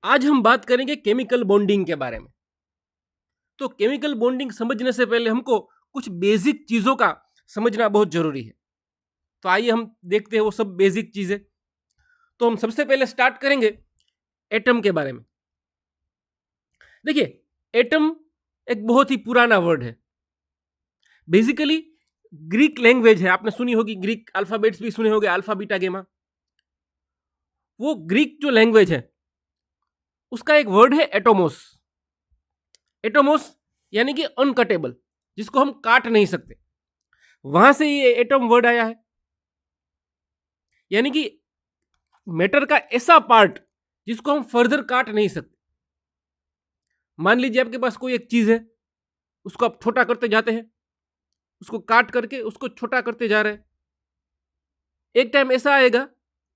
आज हम बात करेंगे केमिकल बॉन्डिंग के बारे में। तो केमिकल बॉन्डिंग समझने से पहले हमको कुछ बेसिक चीजों का समझना बहुत जरूरी है। तो आइए हम देखते हैं वो सब बेसिक चीजें। तो हम सबसे पहले स्टार्ट करेंगे एटम के बारे में। देखिए, एटम एक बहुत ही पुराना वर्ड है। बेसिकली ग्रीक लैंग्वेज है, आपने सुनी होगी, ग्रीक अल्फाबेट्स भी सुने होंगे, अल्फा बीटा गेमा। वो ग्रीक जो लैंग्वेज है उसका एक वर्ड है एटोमोस। एटोमोस यानी कि अनकटेबल, जिसको हम काट नहीं सकते। वहां से ये एटम वर्ड आया है। यानी कि मैटर का ऐसा पार्ट जिसको हम फर्दर काट नहीं सकते। मान लीजिए आपके पास कोई एक चीज है, उसको आप छोटा करते जाते हैं, उसको काट करके उसको छोटा करते जा रहे हैं। एक टाइम ऐसा आएगा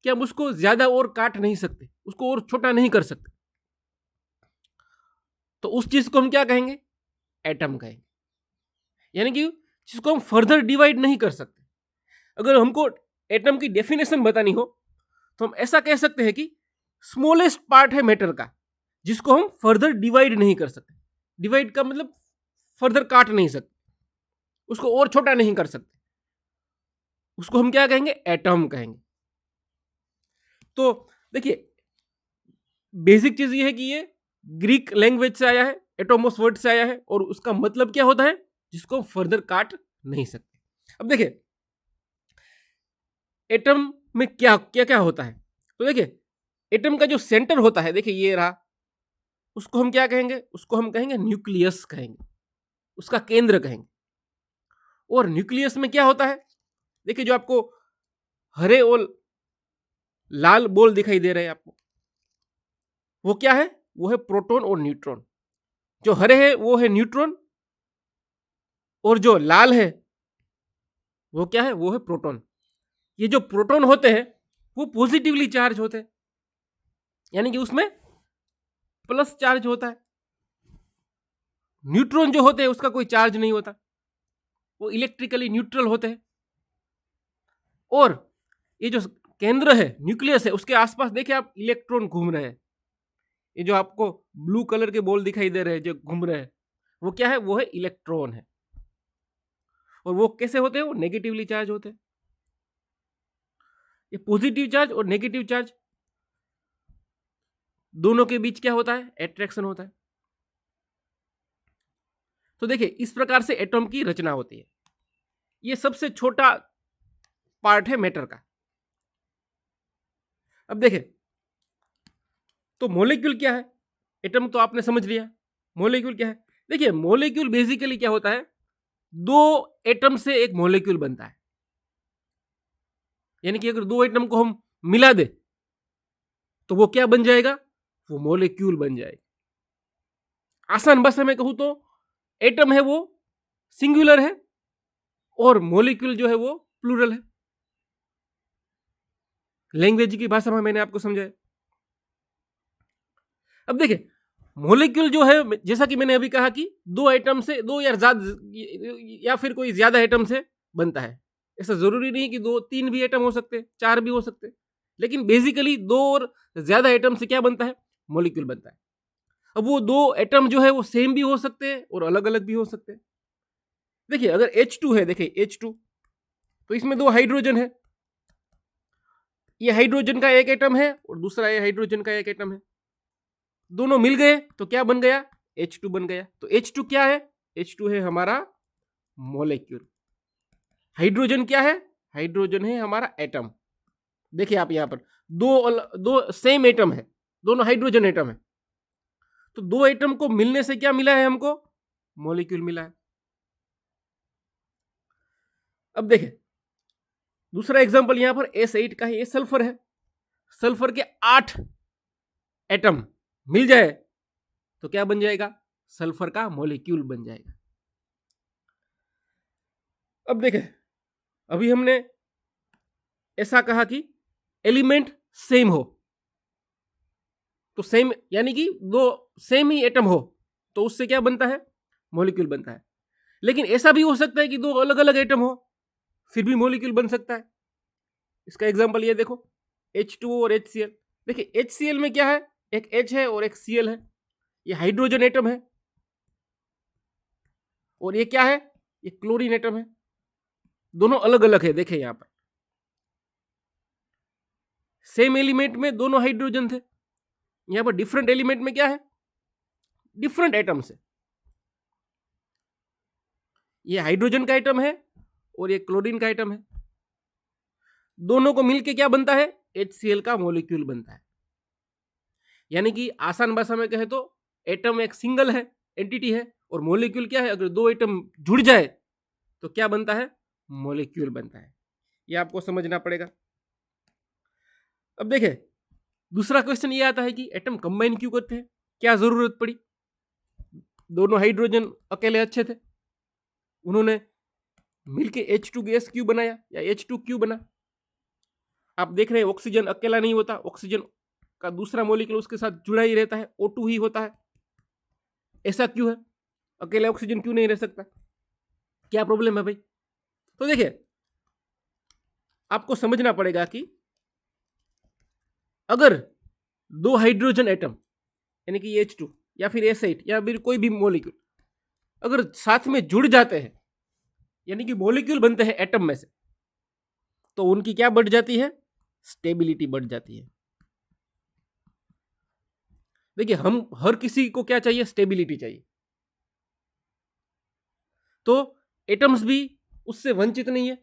कि हम उसको ज्यादा और काट नहीं सकते, उसको और छोटा नहीं कर सकते। तो उस चीज को हम क्या कहेंगे? एटम कहेंगे। यानी कि जिसको हम फर्दर डिवाइड नहीं कर सकते। अगर हमको एटम की डेफिनेशन बतानी हो तो हम ऐसा कह सकते हैं कि स्मॉलेस्ट पार्ट है मैटर का, जिसको हम फर्दर डिवाइड नहीं कर सकते। डिवाइड का मतलब फर्दर काट नहीं सकते, उसको और छोटा नहीं कर सकते। उसको हम क्या कहेंगे? एटम कहेंगे। तो देखिए, बेसिक चीज ये है कि ये ग्रीक लैंग्वेज से आया है, एटोमोस वर्ड से आया है, और उसका मतलब क्या होता है? जिसको हम फर्दर काट नहीं सकते। अब देखिए, एटम में क्या क्या क्या होता है। तो देखिए, एटम का जो सेंटर होता है, देखिए ये रहा, उसको हम क्या कहेंगे? उसको हम कहेंगे न्यूक्लियस कहेंगे, उसका केंद्र कहेंगे। और न्यूक्लियस में क्या होता है? देखिए, जो आपको हरे और लाल बॉल दिखाई दे रहे हैं आपको, वो क्या है? वो है प्रोटॉन और न्यूट्रॉन। जो हरे है वो है न्यूट्रॉन, और जो लाल है वो क्या है? वो है प्रोटॉन। ये जो प्रोटॉन होते हैं वो पॉजिटिवली चार्ज होते हैं, यानी कि उसमें प्लस चार्ज होता है। न्यूट्रॉन जो होते हैं उसका कोई चार्ज नहीं होता, वो इलेक्ट्रिकली न्यूट्रल होते हैं। और ये जो केंद्र है, न्यूक्लियस है, उसके आसपास देखिए आप इलेक्ट्रॉन घूम रहे हैं। ये जो आपको ब्लू कलर के बॉल दिखाई दे रहे हैं जो घूम रहे हैं, वो क्या है? वो है इलेक्ट्रॉन है। और वो कैसे होते हैं? वो नेगेटिवली चार्ज होते हैं। ये पॉजिटिव चार्ज और नेगेटिव चार्ज दोनों के बीच क्या होता है? एट्रैक्शन होता है। तो देखिए, इस प्रकार से एटॉम की रचना होती है। ये सबसे छोटा पार्ट है मैटर का। अब देखिए, तो मॉलिक्यूल क्या है? एटम तो आपने समझ लिया। मॉलिक्यूल क्या है? देखिए, मॉलिक्यूल बेसिकली क्या होता है? दो एटम से एक मॉलिक्यूल बनता है। यानी कि अगर दो एटम को हम मिला दे तो वो क्या बन जाएगा? वो मॉलिक्यूल बन जाएगा। आसान भाषा में कहूं तो एटम है वो सिंगुलर है, और मॉलिक्यूल जो है वो प्लूरल है। लैंग्वेज की भाषा में मैंने आपको समझाया। अब देखिए, मॉलिक्यूल जो है, जैसा कि मैंने अभी कहा कि दो एटम से, दो या ज्यादा या फिर कोई ज्यादा एटम से बनता है। ऐसा जरूरी नहीं कि दो तीन भी एटम हो सकते, चार भी हो सकते, लेकिन बेसिकली दो और ज्यादा एटम से क्या बनता है? मॉलिक्यूल बनता है। अब वो दो एटम जो है वो सेम भी हो सकते हैं और अलग अलग भी हो सकते हैं। देखिए, अगर H2 है, देखिए H2, तो इसमें दो हाइड्रोजन है। ये हाइड्रोजन का एक एटम है और दूसरा ये हाइड्रोजन का एक एटम है। दोनों मिल गए तो क्या बन गया? H2 बन गया। तो H2 क्या है? H2 है हमारा मॉलिक्यूल। हाइड्रोजन क्या है? हाइड्रोजन है हमारा एटम। देखिए आप यहां पर दो सेम एटम है, दोनों हाइड्रोजन एटम है। तो दो एटम को मिलने से क्या मिला है हमको? मॉलिक्यूल मिला है। अब देखिए, दूसरा एग्जांपल यहां पर S8 का है। ये सल्फर है। सल्फर के 8 एटम मिल जाए तो क्या बन जाएगा? सल्फर का मॉलिक्यूल बन जाएगा। अब देखें, अभी हमने ऐसा कहा कि एलिमेंट सेम हो, तो सेम यानी कि दो सेम ही एटम हो तो उससे क्या बनता है? मॉलिक्यूल बनता है। लेकिन ऐसा भी हो सकता है कि दो अलग अलग एटम हो, फिर भी मॉलिक्यूल बन सकता है। इसका एग्जांपल ये देखो, H2O और HCl। देखिए HCl में क्या है, एक H है और एक Cl है, ये हाइड्रोजन एटम है, और ये क्या है, ये क्लोरीन एटम है। दोनों अलग अलग है, देखें यहां पर सेम एलिमेंट में दोनों हाइड्रोजन थे, यहां पर डिफरेंट एलिमेंट में क्या है, डिफरेंट एटम्स है। ये हाइड्रोजन का एटम है और ये क्लोरीन का एटम है, दोनों को मिलके क्या बनता है, HCl का मॉलिक्यूल बनता है। यानी कि आसान भाषा में कहे तो एटम एक सिंगल है, एंटिटी है, और मॉलिक्यूल क्या है, अगर दो एटम जुड़ जाए तो क्या बनता है, मॉलिक्यूल बनता है। ये आपको समझना पड़ेगा। अब देखें दूसरा क्वेश्चन ये आता है कि एटम कंबाइन क्यों करते हैं, क्या जरूरत पड़ी, दोनों हाइड्रोजन अकेले अच्छे थे, उन्होंने मिलके H2 गैस क्यों बनाया या H2 क्यों बना। आप देख रहे हैं ऑक्सीजन अकेला नहीं होता, ऑक्सीजन का दूसरा मॉलिक्यूल उसके साथ जुड़ा ही रहता है, O2 ही होता है। ऐसा क्यों है, अकेले ऑक्सीजन क्यों नहीं रह सकता, क्या प्रॉब्लम है भाई। तो देखिए आपको समझना पड़ेगा कि अगर दो हाइड्रोजन एटम यानी कि H2 या फिर S8 या फिर कोई भी मॉलिक्यूल अगर साथ में जुड़ जाते हैं यानी कि मॉलिक्यूल बनते हैं एटम में से, तो उनकी क्या बढ़ जाती है, स्टेबिलिटी बढ़ जाती है। देखिए हम हर किसी को क्या चाहिए, स्टेबिलिटी चाहिए, तो एटम्स भी उससे वंचित नहीं है,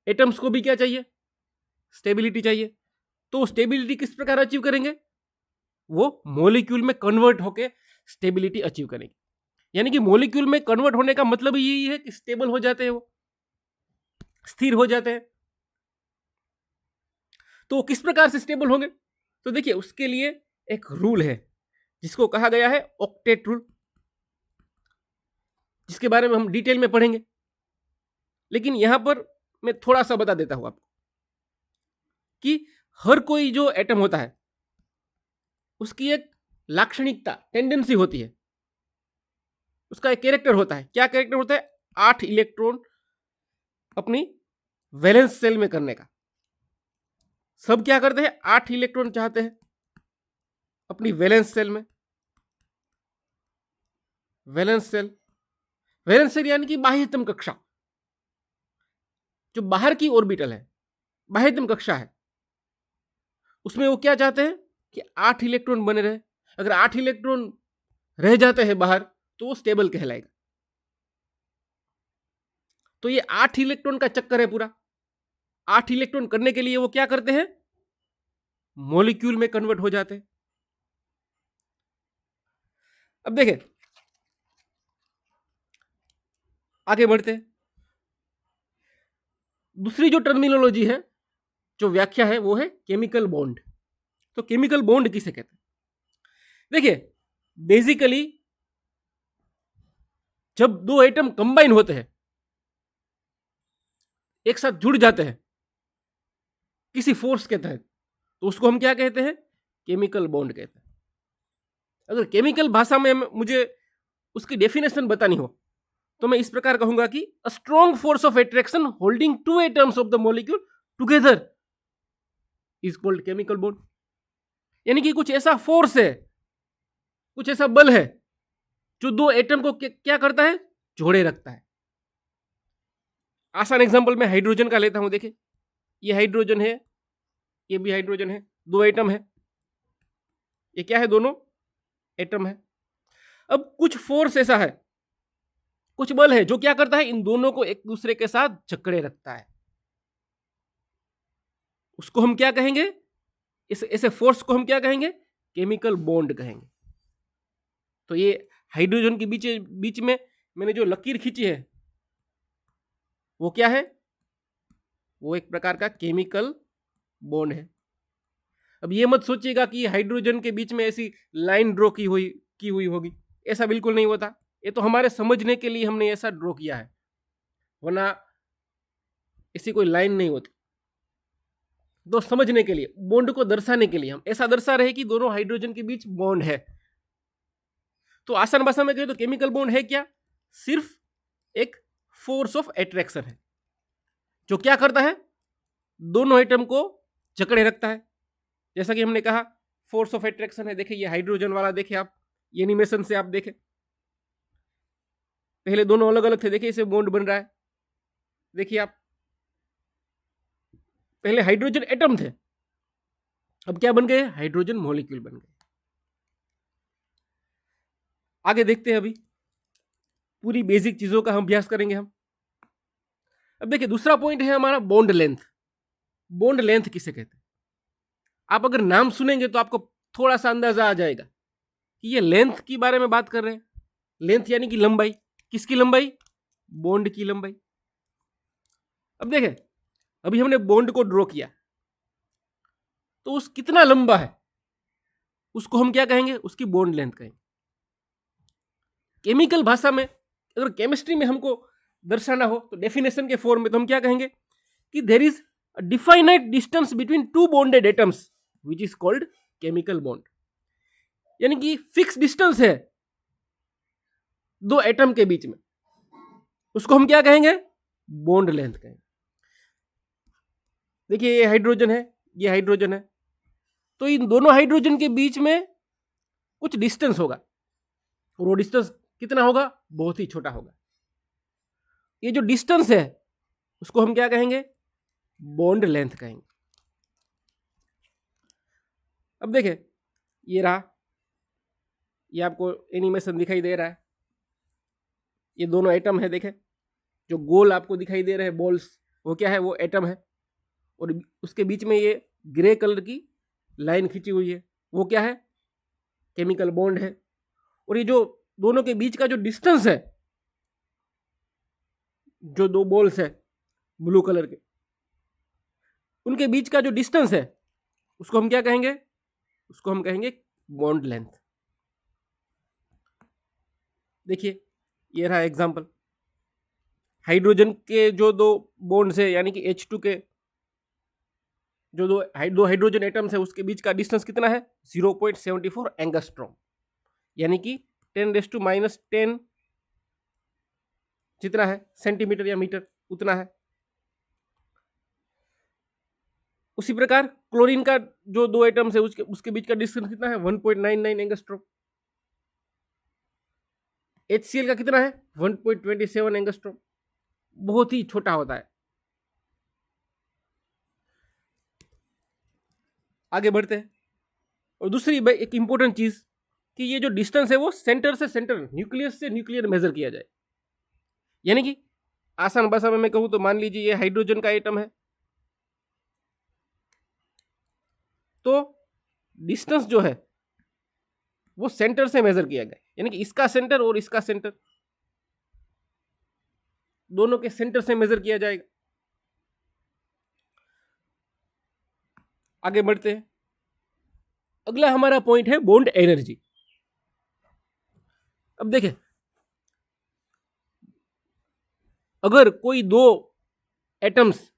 एटम्स को भी क्या चाहिए, स्टेबिलिटी चाहिए। तो स्टेबिलिटी किस प्रकार अचीव करेंगे, वो मॉलिक्यूल में कन्वर्ट होके स्टेबिलिटी अचीव करेंगे। यानी कि मॉलिक्यूल में कन्वर्ट होने का मतलब यही है कि स्टेबल हो जाते हैं, वो स्थिर हो जाते हैं। तो किस प्रकार से स्टेबल होंगे, तो देखिए उसके लिए एक रूल है जिसको कहा गया है ऑक्टेट रूल, जिसके बारे में हम डिटेल में पढ़ेंगे। लेकिन यहां पर मैं थोड़ा सा बता देता हूं आपको कि हर कोई जो एटम होता है उसकी एक लाक्षणिकता, टेंडेंसी होती है, उसका एक कैरेक्टर होता है। क्या कैरेक्टर होता है, 8 इलेक्ट्रॉन अपनी वैलेंस सेल में करने का। सब क्या करते हैं, 8 इलेक्ट्रॉन चाहते हैं अपनी वैलेंस सेल में। वैलेंस सेल यानी कि बाह्यतम कक्षा, जो बाहर की ऑर्बिटल है, बाह्यतम कक्षा है, उसमें वो क्या चाहते हैं कि 8 इलेक्ट्रॉन बने रहे। अगर 8 इलेक्ट्रॉन रह जाते हैं बाहर तो वो स्टेबल कहलाएगा। तो ये 8 इलेक्ट्रॉन का चक्कर है पूरा। 8 इलेक्ट्रॉन करने के लिए वो क्या करते हैं, मॉलिक्यूल में कन्वर्ट हो जाते हैं। अब देखें आगे बढ़ते हैं। दूसरी जो टर्मिनोलॉजी है, जो व्याख्या है, वो है केमिकल बॉन्ड। तो केमिकल बॉन्ड किसे कहते हैं, देखिए बेसिकली जब दो एटम कंबाइन होते हैं, एक साथ जुड़ जाते हैं किसी फोर्स के तहत, तो उसको हम क्या कहते हैं, केमिकल बॉन्ड कहते हैं। अगर केमिकल भाषा में मुझे उसकी डेफिनेशन बतानी हो तो मैं इस प्रकार कहूंगा कि a strong force of attraction holding two atoms of the molecule together is called chemical bond. यानी कि कुछ ऐसा फोर्स है, कुछ ऐसा बल है जो दो एटम को क्या करता है, जोड़े रखता है। आसान एग्जांपल मैं हाइड्रोजन का लेता हूं। देखिए ये हाइड्रोजन है, ये भी हाइड्रोजन है, दो एटम है, ये क्या है, दोनों एटम है। अब कुछ फोर्स ऐसा है, कुछ बल है जो क्या करता है, इन दोनों को एक दूसरे के साथ जकड़े रखता है। उसको हम क्या कहेंगे, इस ऐसे फोर्स को हम क्या कहेंगे, केमिकल बॉन्ड कहेंगे। तो ये हाइड्रोजन के बीच में मैंने जो लकीर खींची है वो क्या है, वो एक प्रकार का केमिकल बॉन्ड है। अब ये मत सोचिएगा कि हाइड्रोजन के बीच में ऐसी लाइन ड्रॉ की हुई होगी, ऐसा बिल्कुल नहीं होता। ये तो हमारे समझने के लिए हमने ऐसा ड्रॉ किया है, वरना ऐसी कोई लाइन नहीं होती। तो समझने के लिए, बॉन्ड को दर्शाने के लिए हम ऐसा दर्शा रहे कि दोनों हाइड्रोजन के बीच बॉन्ड है। तो आसान भाषा में कहें तो केमिकल बॉन्ड है क्या, सिर्फ एक फोर्स ऑफ अट्रैक्शन है जो क्या करता है, दोनों एटम को जकड़े रखता है। जैसा कि हमने कहा फोर्स ऑफ अट्रैक्शन है। देखिए ये हाइड्रोजन वाला, देखिए आप ये एनिमेशन से आप देखें, पहले दोनों अलग अलग थे, देखिए इसे बॉन्ड बन रहा है। देखिए आप, पहले हाइड्रोजन एटम थे, अब क्या बन गए, हाइड्रोजन मॉलिक्यूल बन गए। आगे देखते हैं, अभी पूरी बेसिक चीजों का हम अभ्यास करेंगे हम। अब देखिए दूसरा पॉइंट है हमारा बॉन्ड लेंथ। बॉन्ड लेंथ किसे कहते हैं? आप अगर नाम सुनेंगे तो आपको थोड़ा सा अंदाजा आ जाएगा कि ये लेंथ के बारे में बात कर रहे हैं। लेंथ यानी कि लंबाई। किसकी लंबाई? बॉन्ड की लंबाई। अब देखें, अभी हमने बॉन्ड को ड्रॉ किया, तो उस कितना लंबा है उसको हम क्या कहेंगे? उसकी बॉन्ड लेंथ कहेंगे। केमिकल भाषा में, अगर केमिस्ट्री में हमको दर्शाना हो तो डेफिनेशन के फॉर्म में तो हम क्या कहेंगे कि there is a definite distance between two bonded atoms which is called chemical bond. यानी कि फिक्स डिस्टेंस है दो एटम के बीच में, उसको हम क्या कहेंगे? बॉन्ड लेंथ कहेंगे। देखिए ये हाइड्रोजन है, ये हाइड्रोजन है, तो इन दोनों हाइड्रोजन के बीच में कुछ डिस्टेंस होगा, और वो डिस्टेंस कितना होगा? बहुत ही छोटा होगा। ये जो डिस्टेंस है उसको हम क्या कहेंगे? बॉन्ड लेंथ कहेंगे। अब देखें, ये रहा, ये आपको एनिमेशन दिखाई दे रहा है, ये दोनों एटम है। देखें जो गोल आपको दिखाई दे रहे हैं बॉल्स, वो क्या है? वो एटम है, और उसके बीच में ये ग्रे कलर की लाइन खींची हुई है, वो क्या है? केमिकल बॉन्ड है। और ये जो दोनों के बीच का जो डिस्टेंस है, जो दो बॉल्स है ब्लू कलर के, उनके बीच का जो डिस्टेंस है उसको हम क्या कहेंगे? उसको हम कहेंगे बॉन्ड लेंथ। देखिए ये रहा एग्जांपल, हाइड्रोजन के जो दो बॉन्ड्स है यानी कि H2 के जो दो हाइड्रोजन एटम्स है उसके बीच का डिस्टेंस कितना है? 0.74 एंगस्ट्रॉम, यानी कि 10⁻⁻10 जितना है सेंटीमीटर या मीटर उतना है। उसी प्रकार क्लोरीन का जो दो एटम्स है उसके बीच का डिस्टेंस कितना है? 1.99 एंगस्ट्रॉम। HCl का कितना है? 1.27 एंगस्ट्रॉम, बहुत ही छोटा होता है। आगे बढ़ते हैं, और दूसरी एक इंपॉर्टेंट चीज कि ये जो डिस्टेंस है वो सेंटर से सेंटर, न्यूक्लियस से न्यूक्लियर मेजर किया जाए। यानी कि आसान भाषा में मैं कहूं तो मान लीजिए ये हाइड्रोजन का एटम है, तो डिस्टेंस जो है वो सेंटर से मेजर किया गया, यानी कि इसका सेंटर और इसका सेंटर दोनों के सेंटर से मेजर किया जाएगा। आगे बढ़ते हैं, अगला हमारा पॉइंट है बॉन्ड एनर्जी। अब देखें, अगर कोई दो एटम्स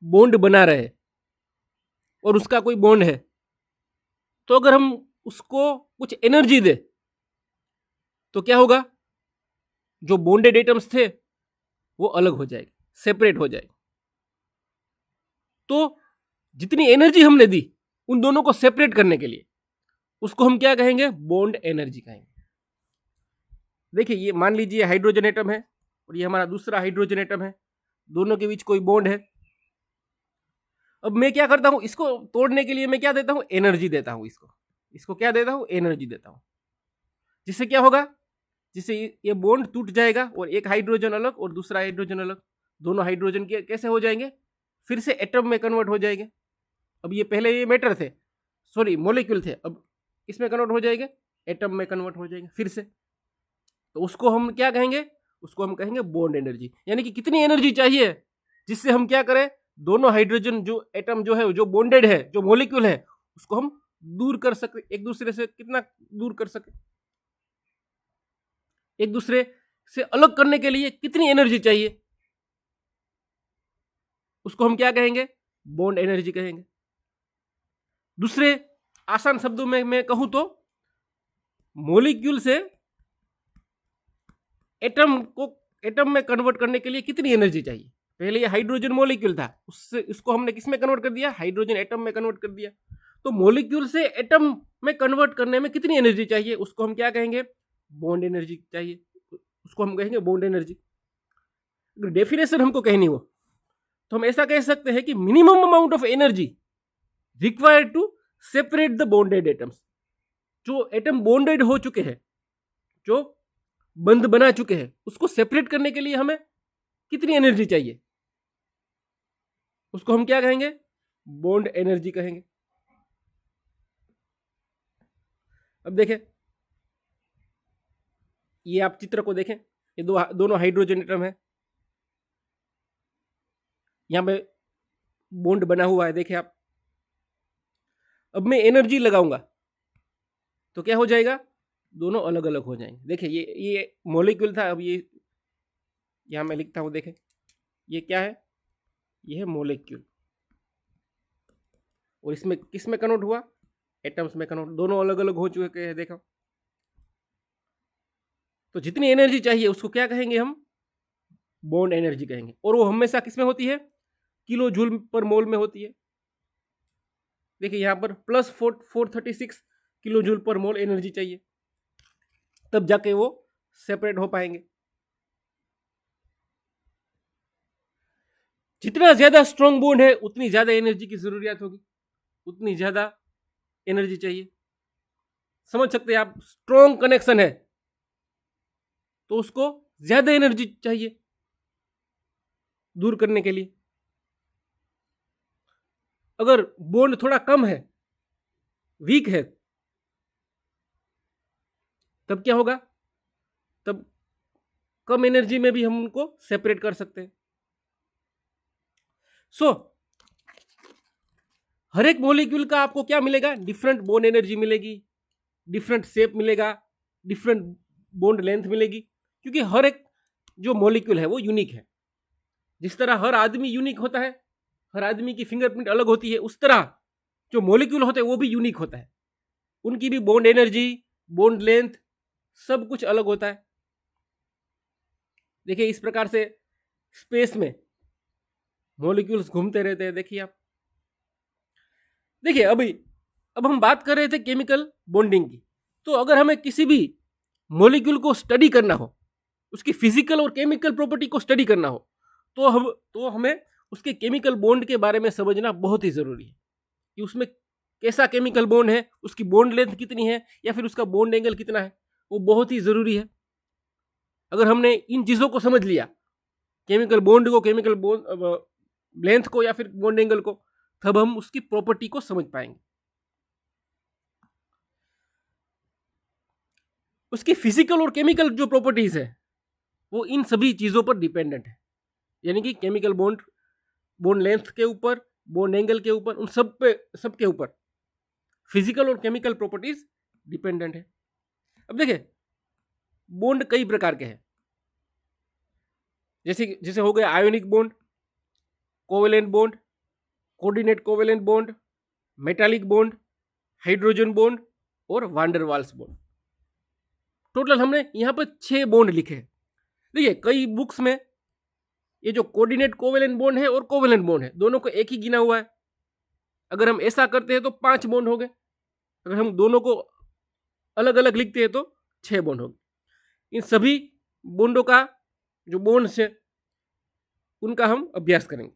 बॉन्ड बना रहे हैं और उसका कोई बॉन्ड है, तो अगर हम उसको कुछ एनर्जी दे तो क्या होगा? जो बॉन्डेड एटम्स थे वो अलग हो जाएंगे, सेपरेट हो जाएंगे। तो जितनी एनर्जी हमने दी उन दोनों को सेपरेट करने के लिए, उसको हम क्या कहेंगे? बॉन्ड एनर्जी कहेंगे। देखिए ये मान लीजिए हाइड्रोजन एटम है और ये हमारा दूसरा हाइड्रोजन एटम है, दोनों के बीच कोई बॉन्ड है। अब मैं क्या करता हूं, इसको तोड़ने के लिए मैं क्या देता हूं? एनर्जी देता हूं। इसको क्या देता हूं? एनर्जी देता हूं। जिससे क्या होगा? जिससे ये बॉन्ड टूट जाएगा और एक हाइड्रोजन अलग और दूसरा हाइड्रोजन अलग, दोनों हाइड्रोजन के कैसे हो जाएंगे? फिर से एटम में कन्वर्ट हो जाएंगे। अब ये पहले ये मैटर थे, सॉरी मॉलिक्यूल थे, अब इसमें कन्वर्ट हो जाएंगे, एटम में कन्वर्ट हो जाएंगे फिर से। तो उसको हम क्या कहेंगे? उसको हम कहेंगे बॉन्ड एनर्जी। यानी कि कितनी एनर्जी चाहिए जिससे हम क्या करें? दोनों हाइड्रोजन जो एटम जो है, जो बॉन्डेड है, जो मॉलिक्यूल है, उसको हम दूर कर सके, एक दूसरे से कितना दूर कर सके, एक दूसरे से अलग करने के लिए कितनी एनर्जी चाहिए, उसको हम क्या कहेंगे? बॉन्ड एनर्जी कहेंगे। दूसरे आसान शब्दों में मैं कहूं तो मॉलिक्यूल से एटम में कन्वर्ट करने के लिए कितनी एनर्जी चाहिए। पहले ये हाइड्रोजन मॉलिक्यूल था, उससे इसको हमने किस में कन्वर्ट कर दिया? हाइड्रोजन एटम में कन्वर्ट कर दिया। तो मॉलिक्यूल से एटम में कन्वर्ट करने में कितनी एनर्जी चाहिए, उसको हम क्या कहेंगे, बॉन्ड एनर्जी चाहिए, उसको हम कहेंगे बॉन्ड एनर्जी। अगर डेफिनेशन हमको कहनी हो तो हम ऐसा कह सकते हैं कि minimum amount of energy required to separate the bonded atoms. जो एटम बॉन्डेड हो चुके हैं, जो बंध बना चुके हैं, उसको सेपरेट करने के लिए हमें कितनी एनर्जी चाहिए, उसको हम क्या कहेंगे, बॉन्ड एनर्जी कहेंगे। अब देखें, ये आप चित्र को देखें, ये दोनों हाइड्रोजन एटम है, यहां पे बॉन्ड बना हुआ है, देखें आप। अब मैं एनर्जी लगाऊंगा तो क्या हो जाएगा, दोनों अलग अलग हो जाएंगे। देखिए ये मॉलिक्यूल था, अब ये यहां मैं लिखता हूं, देखें ये क्या है, ये है मॉलिक्यूल, और इसमें किस में कन्वर्ट हुआ, एटम्स में कन्वर्ट, दोनों अलग अलग हो चुके हैं। देखो, तो जितनी एनर्जी चाहिए उसको क्या कहेंगे हम, बॉन्ड एनर्जी कहेंगे, और वो हमेशा किस में होती है, किलो जूल पर मोल में होती है। देखिए यहां पर प्लस 436 किलो जूल पर मोल एनर्जी चाहिए, तब जाके वो सेपरेट हो पाएंगे। जितना ज्यादा स्ट्रॉन्ग बॉन्ड है उतनी ज्यादा एनर्जी की जरूरत होगी, उतनी ज्यादा एनर्जी चाहिए। समझ सकते हैं आप, स्ट्रॉन्ग कनेक्शन है तो उसको ज्यादा एनर्जी चाहिए दूर करने के लिए। अगर बॉन्ड थोड़ा कम है, वीक है, तब क्या होगा, तब कम एनर्जी में भी हम उनको सेपरेट कर सकते हैं। सो हर एक मॉलिक्यूल का आपको क्या मिलेगा, डिफरेंट बॉन्ड एनर्जी मिलेगी, डिफरेंट शेप मिलेगा, डिफरेंट बॉन्ड लेंथ मिलेगी, क्योंकि हर एक जो मॉलिक्यूल है वो यूनिक है। जिस तरह हर आदमी यूनिक होता है, हर आदमी की फिंगरप्रिंट अलग होती है, उस तरह जो मॉलिक्यूल होते हैं वो भी यूनिक होता है, उनकी भी बॉन्ड एनर्जी, बॉन्ड लेंथ, सब कुछ अलग होता है। देखिए इस प्रकार से स्पेस में मॉलिक्यूल्स घूमते रहते हैं। देखिए आप, देखिए अब हम बात कर रहे थे केमिकल बॉन्डिंग की, तो अगर हमें किसी भी मॉलिक्यूल को स्टडी करना हो, उसकी फिजिकल और केमिकल प्रॉपर्टी को स्टडी करना हो, तो हमें उसके केमिकल बॉन्ड के बारे में समझना बहुत ही जरूरी है कि उसमें कैसा केमिकल बॉन्ड है, उसकी बॉन्ड लेंथ कितनी है, या फिर उसका बॉन्ड एंगल कितना है, वो बहुत ही जरूरी है। अगर हमने इन चीजों को समझ लिया, केमिकल बॉन्ड को, केमिकल बॉन्ड लेंथ को, या फिर बॉन्ड एंगल को, तब हम उसकी प्रॉपर्टी को समझ पाएंगे। उसकी फिजिकल और केमिकल जो प्रॉपर्टीज है वो इन सभी चीजों पर डिपेंडेंट है, यानी कि केमिकल बॉन्ड, बॉन्ड लेंथ के ऊपर, बॉन्ड एंगल के ऊपर, उन सब के ऊपर फिजिकल और केमिकल प्रॉपर्टीज डिपेंडेंट है। अब देखिए बॉन्ड कई प्रकार के हैं, जैसे हो गया ionic bond, covalent bond, coordinate covalent bond, metallic bond, hydrogen bond और वांडर वाल्स बॉन्ड। टोटल हमने यहां पर 6 बॉन्ड लिखे हैं। देखिए कई बुक्स में ये जो कोऑर्डिनेट कोवेलेंट बॉन्ड है और कोवेलेंट बॉन्ड है, दोनों को एक ही गिना हुआ है। अगर हम ऐसा करते हैं तो 5 बॉन्ड हो गए, अगर हम दोनों को अलग अलग लिखते हैं तो 6 बॉन्ड हो गए। इन सभी बॉन्डों का जो बॉन्ड्स है उनका हम अभ्यास करेंगे।